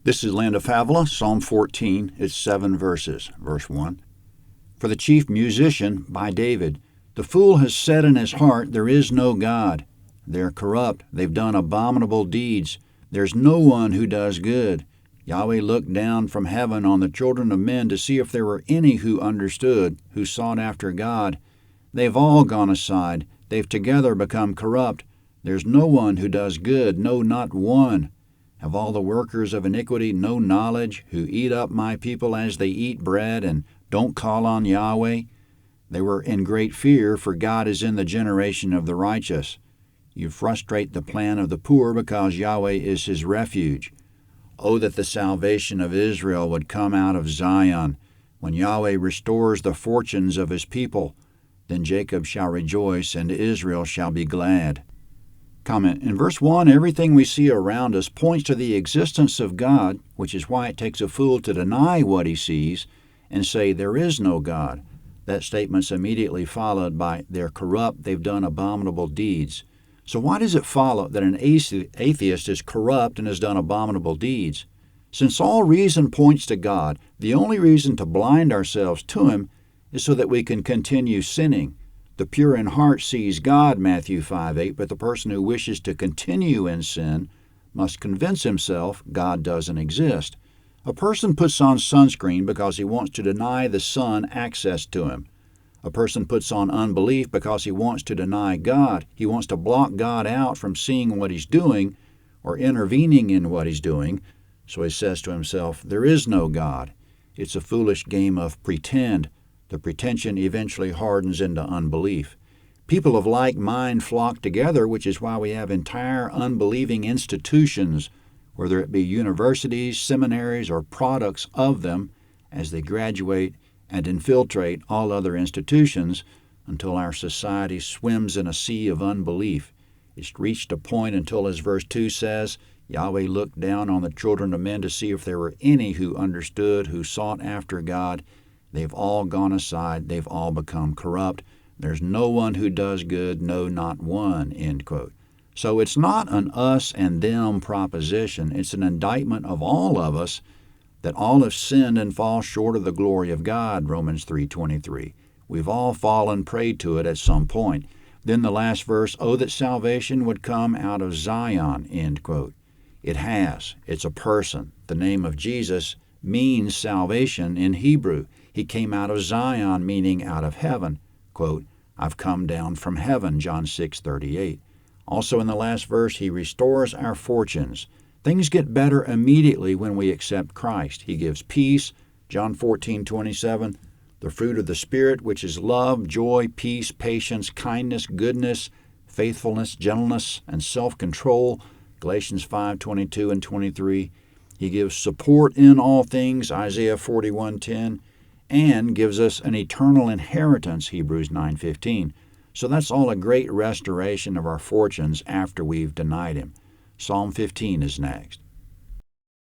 This is Land of Havilah, Psalm 14. It's 7 verses. Verse 1. For the chief musician, by David, the fool has said in his heart, there is no God. They're corrupt. They've done abominable deeds. There's no one who does good. Yahweh looked down from heaven on the children of men to see if there were any who understood, who sought after God. They've all gone aside. They've together become corrupt. There's no one who does good, no, not one. Have all the workers of iniquity no knowledge, who eat up my people as they eat bread, and don't call on Yahweh? They were in great fear, for God is in the generation of the righteous. You frustrate the plan of the poor, because Yahweh is his refuge. Oh, that the salvation of Israel would come out of Zion, when Yahweh restores the fortunes of his people. Then Jacob shall rejoice, and Israel shall be glad. Comment. In verse 1, everything we see around us points to the existence of God, which is why it takes a fool to deny what he sees and say there is no God. That statement's immediately followed by they're corrupt, they've done abominable deeds. So why does it follow that an atheist is corrupt and has done abominable deeds? Since all reason points to God, the only reason to blind ourselves to him is so that we can continue sinning. The pure in heart sees God, Matthew 5:8, but the person who wishes to continue in sin must convince himself God doesn't exist. A person puts on sunscreen because he wants to deny the sun access to him. A person puts on unbelief because he wants to deny God. He wants to block God out from seeing what he's doing or intervening in what he's doing. So he says to himself, there is no God. It's a foolish game of pretend. The pretension eventually hardens into unbelief. People of like mind flock together, which is why we have entire unbelieving institutions, whether it be universities, seminaries, or products of them, as they graduate and infiltrate all other institutions until our society swims in a sea of unbelief. It's reached a point until, as verse 2 says, Yahweh looked down on the children of men to see if there were any who understood, who sought after God. They've all gone aside. They've all become corrupt. There's no one who does good, no, not one, end quote. So it's not an us and them proposition. It's an indictment of all of us that all have sinned and fall short of the glory of God, Romans 3:23. We've all fallen prey to it at some point. Then the last verse, oh, that salvation would come out of Zion, end quote. It has. It's a person. The name of Jesus means salvation in Hebrew. He came out of Zion, meaning out of heaven. Quote, I've come down from heaven, John 6:38. Also in the last verse, he restores our fortunes. Things get better immediately when we accept Christ. He gives peace, John 14:27, the fruit of the Spirit, which is love, joy, peace, patience, kindness, goodness, faithfulness, gentleness, and self-control, Galatians 5:22 and 23. He gives support in all things, Isaiah 41:10, and gives us an eternal inheritance, Hebrews 9:15. So that's all a great restoration of our fortunes after we've denied him. Psalm 15 is next.